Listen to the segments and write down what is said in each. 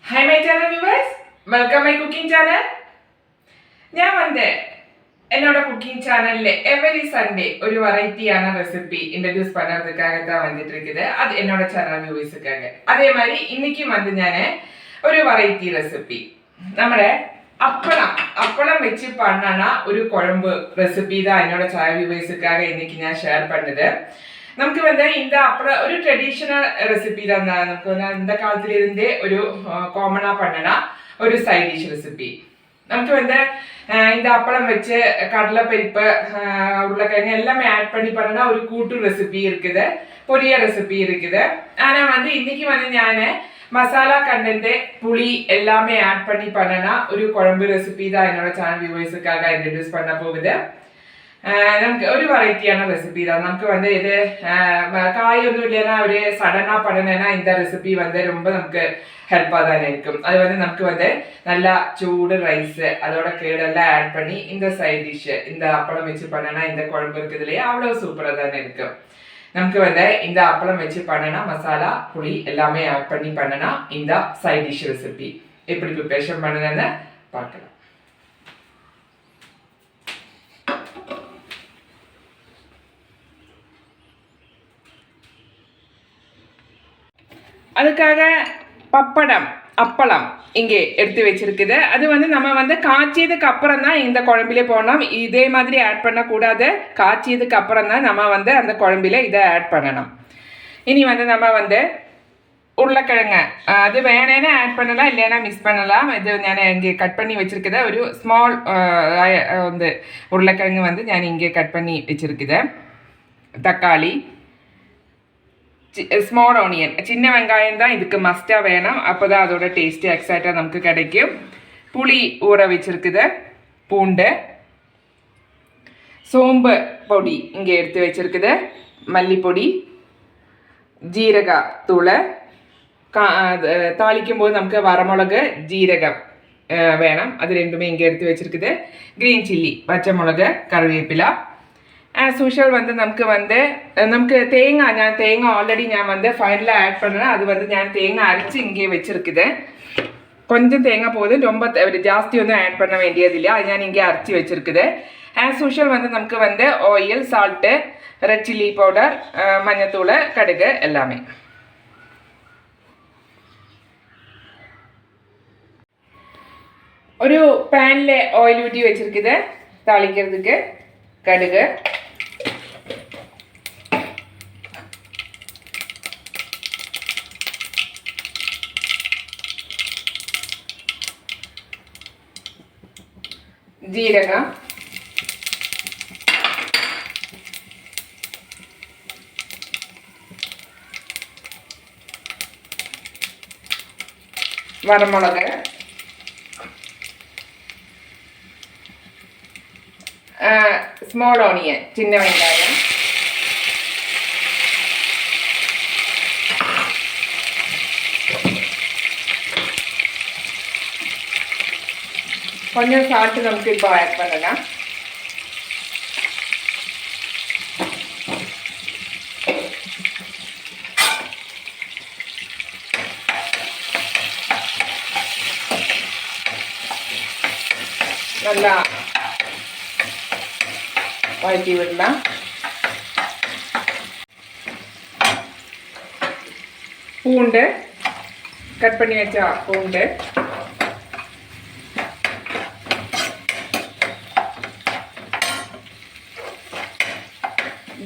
Hi my channel viewers, welcome my cooking channel. ഞാൻ വന്ന് என்னோட குக்கிங் சேனல்ல எவ்ரி சண்டே ஒரு வெரைட்டியான ரெசிபி இன்ட்ரோ듀ce பண்றதுக்காக தான் வந்துட்டு இருக்குது. அது என்னோட சேனல் வியூவர்ஸ்க்காக. அதே மாதிரி இன்னைக்கு வந்து ഞാൻ ഒരു വെറൈറ്റി റെസിപ്പി നമ്മുടെ அப்பளம் വെച്ച് பண்ணன ഒരു കുഴമ്പ് റെസിപ്പി தான் என்னோட சேனல் வியூவர்ஸ்க்காக இன்னைக்கு ഞാൻ ஷேர் பண்ணது. നമുക്ക് வந்து இந்த அப்பளம் ஒரு ட்ரெடிஷனல் ரெசிபி தான். നമുക്ക് இந்த காலத்துல இருந்தே ஒரு காமனா பண்ணன ஒரு சைட் டிஷ் ரெசிபி. நமக்கு வந்து இந்த அப்பளம் வச்சு கடலைப்பருப்பு உருளைக்கிழங்கு எல்லாமே ஆட் பண்ணி பண்ணனா ஒரு கூட்டு ரெசிபி இருக்குது, பொரியல் ரெசிபி இருக்குது. ஆனால் வந்து இன்னைக்கு வந்து ഞാൻ மசாலா கண்டென்ட் புளி எல்லாமே ஆட் பண்ணி பண்ணனா ஒரு குழம்பு ரெசிபி தான் என்னோட சேனல் வியூவர்ஸுக்காக இன்ட்ரடியூஸ் பண்ண போகுது. നമുക്ക് ഒരു വെറൈറ്റിയാണ് റെസിപ്പി தான். നമുക്ക് வந்து இது காயொന്നും இல்லைன்னா ஒரு சடனா பண்ணனா இந்த ரெசிபி வந்து ரொம்ப நமக்கு ஹெல்ப்பாக தானே இருக்கும். அது வந்து நமக்கு வந்து நல்லா சூடு ரைஸ் அதோட கேடெல்லாம் ஆட் பண்ணி இந்த சைட் டிஷ் இந்த அப்பளம் வச்சு பண்ணனா இந்த குழம்பு இருக்குது இல்லையா, அவ்வளோ சூப்பராக தானே இருக்கும். நமக்கு வந்து இந்த அப்பளம் வச்சு பண்ணனா மசாலா புளி எல்லாமே ஆட் பண்ணி பண்ணனா இந்த சைட் டிஷ் ரெசிபி எப்படி ப்ரிப்பரேஷன் பண்ணுன்னு பார்க்கலாம். அதுக்காக அப்பளம் இங்கே எடுத்து வச்சிருக்குது. அது வந்து நம்ம வந்து காய்ச்சியதுக்கு அப்புறம் தான் இந்த குழம்பிலே போடணும். இதே மாதிரி ஆட் பண்ணக்கூடாது. காய்ச்சியதுக்கு அப்புறம் தான் நம்ம வந்து அந்த குழம்பில இதை ஆட் பண்ணணும். இனி வந்து நம்ம வந்து உருளைக்கிழங்கு அது வேணேன்னு ஆட் பண்ணலாம், இல்லைன்னா மிஸ் பண்ணலாம். இது நான் இங்கே கட் பண்ணி வச்சுருக்குது. ஒரு ஸ்மால் வந்து உருளைக்கிழங்கு வந்து நான் இங்கே கட் பண்ணி வச்சுருக்குது. தக்காளி, ஸ்மால் ஆனியன், சின்ன வெங்காயம் தான் இதுக்கு மஸ்ட்டாக வேணும். அப்போ தான் அதோட டேஸ்ட்டு எக்ஸாக்டாக நமக்கு கிடைக்கும். புளி ஊற வச்சுருக்குது, பூண்டு, சோம்பு பொடி இங்கே எடுத்து வச்சுருக்குது, மல்லிப்பொடி, ஜீரகத்தூள், தாளிக்கும் போது நமக்கு வரமிளகு ஜீரகம் வேணும், அது ரெண்டுமே இங்கே எடுத்து வச்சுருக்குது. க்ரீன் சில்லி, பச்சை மிளகு, கருவேப்பிலை. ஆஸ் யூஷுவல் வந்து நமக்கு தேங்காய் ஆல்ரெடி நான் வந்து ஃபைனலாக ஆட் பண்ணுறேன். அது வந்து நான் தேங்காய் அரைச்சி இங்கே வச்சுருக்குது. கொஞ்சம் தேங்காய் போதும், ரொம்ப ஜாஸ்தி ஒன்றும் ஆட் பண்ண வேண்டியது இல்லையா. அது நான் இங்கே அரைச்சி வச்சுருக்குது. ஆஸ் யூஷுவல் வந்து நமக்கு வந்து oil, salt, red chilli powder, மஞ்சத்தூள், கடுகு எல்லாமே. ஒரு பேனில் ஆயில் ஊற்றி வச்சுருக்குது தாளிக்கிறதுக்கு. கடுகு, ஜீரகம், வரமிளகு, ஸ்மால் ஆனியன், சின்ன வெங்காயம், கொஞ்சம் சால்ட்டு நமக்கு இப்போ ஆட் பண்ணலாம். நல்லா வதக்கி விடலாம். பூண்டு, கட் பண்ணி வச்சா பூண்டு,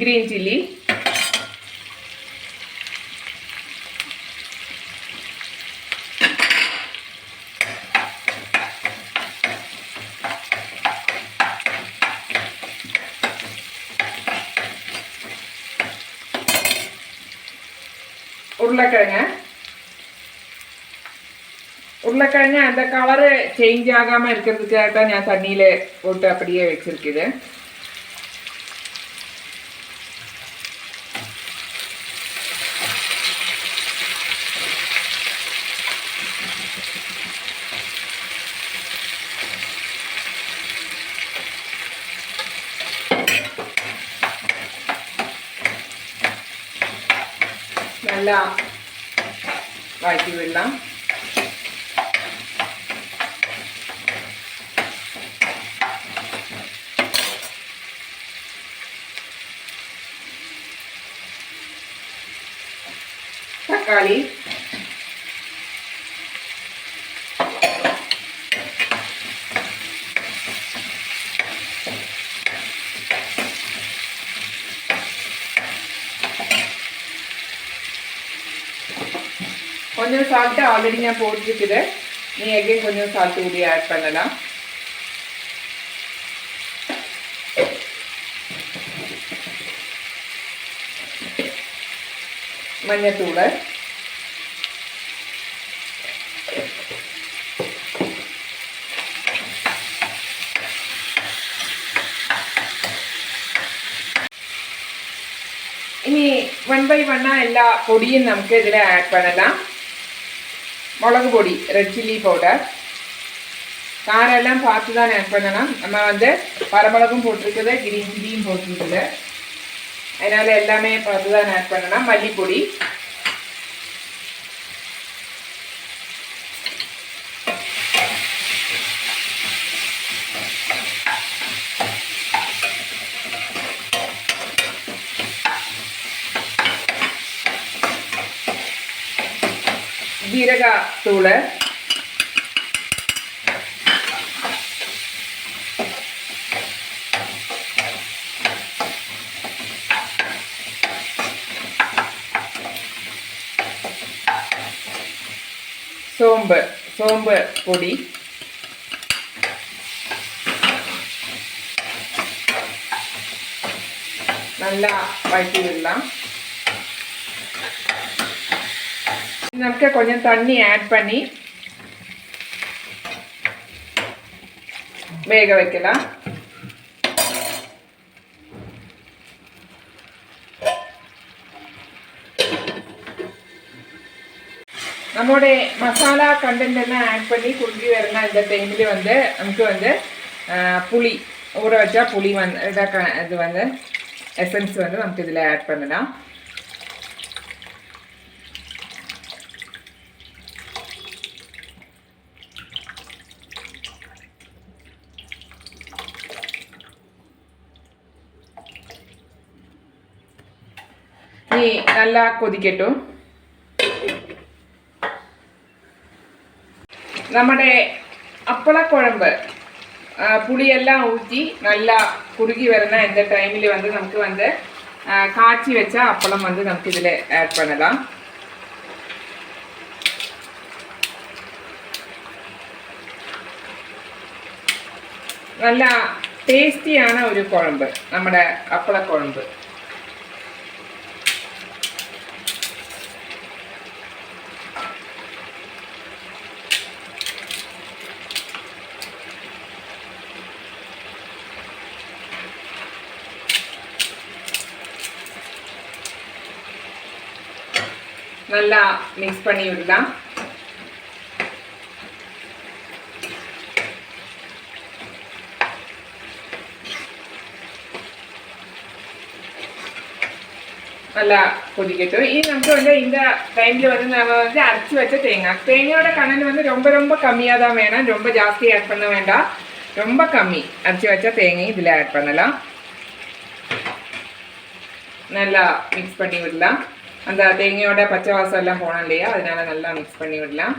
கிரீன் சில்லி, உருளைக்கிழங்கு அந்த கலரு சேஞ்ச் ஆகாமல் இருக்கிறதுக்காக தான் நான் தண்ணியில் போட்டு அப்படியே வச்சுருக்குது. நல்லா வதக்கி விடலாம். தக்காளி, கொஞ்சம் சால்ட்டு ஆல்ரெடி நான் போட்டுருக்குது. நீ எகைன் கொஞ்சம் சால்ட்டு ஊதி ஆட் பண்ணலாம். மஞ்சத்தூள், இனி 1 by 1 எல்லா பொடியும் நமக்கு இதில் ஆட் பண்ணலாம். மிளகு பொடி, ரெட் சில்லி பவுடர், காரம் எல்லாம் பார்த்து தான் ஆட் பண்ணலாம். நம்ம வந்து வரமிளகும் போட்டிருக்குது, கிரீன் சில்லியும் போட்டிருக்குது, அதனால எல்லாமே பார்த்து தான் ஆட் பண்ணலாம். மல்லிப்பொடி, ஜீரகத்தூள், சோம்பு பொடி, நல்லா வதக்கி விடலாம். நமக்கு கொஞ்சம் தண்ணி ஆட் பண்ணி வேக வைக்கலாம். நம்மளுடைய மசாலா கண்டென்ட் எல்லாம் ஆட் பண்ணி குறுகி வரணும். இந்த டைமில் வந்து நமக்கு வந்து புளி ஊற வச்சா புளி வந்து இது வந்து எசன்ஸ் வந்து நமக்கு இதில் ஆட் பண்ணலாம். நீ நல்லா கொதிக்கட்டும். നമ്മുടെ അപ്പളക്കുഴമ്പ് പുളിയെല്ലാം ഊറ്റി നല്ല കുറുകി വരുന്ന இந்த டைமில் வந்து நமக்கு வந்து காய்ச்சி வச்ச அப்பளம் வந்து நமக்கு இதில் ஆட் பண்ணலாம். നല്ല ടേസ്റ്റിയാണ് ഒരു കുഴമ്പ്, നമ്മുടെ അപ്പളക്കുഴമ്പ്. நல்லா மிக்ஸ் பண்ணி விடலாம். நல்லா கொதிக்கட்டும். இனி நமக்கு வந்து இந்த டைமில் வந்து நம்ம வந்து அரைச்சி வச்ச தேங்காயோட கணல் வந்து ரொம்ப ரொம்ப கம்மியாக தான் வேணும், ரொம்ப ஜாஸ்தி ஆட் பண்ண வேண்டாம், ரொம்ப கம்மி. அரைச்சி வச்ச தேங்காய் இதில் ஆட் பண்ணலாம். நல்லா மிக்ஸ் பண்ணி விடலாம். அந்த தேங்காயோட பச்சை வாசம் எல்லாம் போனோம் இல்லையா, அதனால நல்லா மிக்ஸ் பண்ணி விடலாம்.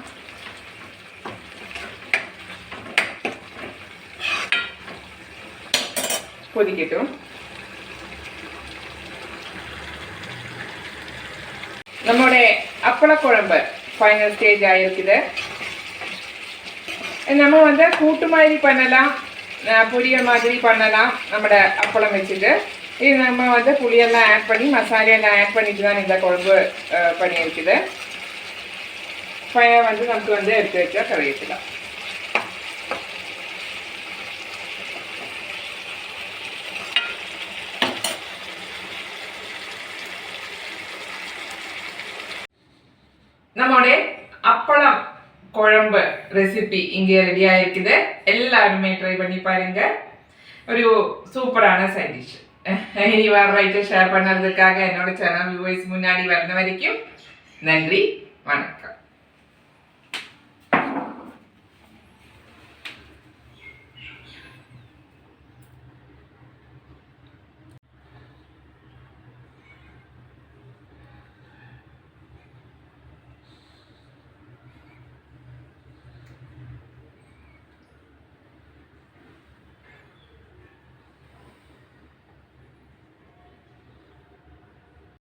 கொதிக்கட்டும். நம்மளுடைய அப்பளக்குழம்பு ஃபைனல் ஸ்டேஜ் ஆகிருக்குது. நம்ம வந்து கூட்டு மாதிரி பண்ணலாம், பொரியல் மாதிரி பண்ணலாம். நம்மளோட அப்பளம் வச்சுட்டு இது நம்ம வந்து புளியெல்லாம் ஆட் பண்ணி மசாலையெல்லாம் ஆட் பண்ணிட்டு தான் இந்த குழம்பு பண்ணியிருக்குது. ஃபைனல் வந்து நமக்கு வந்து எடுத்து வச்சா கரையிக்கலாம். நம்மளுடைய அப்பளம் குழம்பு ரெசிபி இங்கே ரெடியாக இருக்குது. எல்லாருமே ட்ரை பண்ணி பாருங்க. ஒரு சூப்பரான சைட் டிஷ். இனி வர ஷேர் பண்ணுறதுக்காக என்னோட சேனல் வியூவர்ஸ் முன்னாடி வர்ற வரைக்கும் நன்றி, வணக்கம்.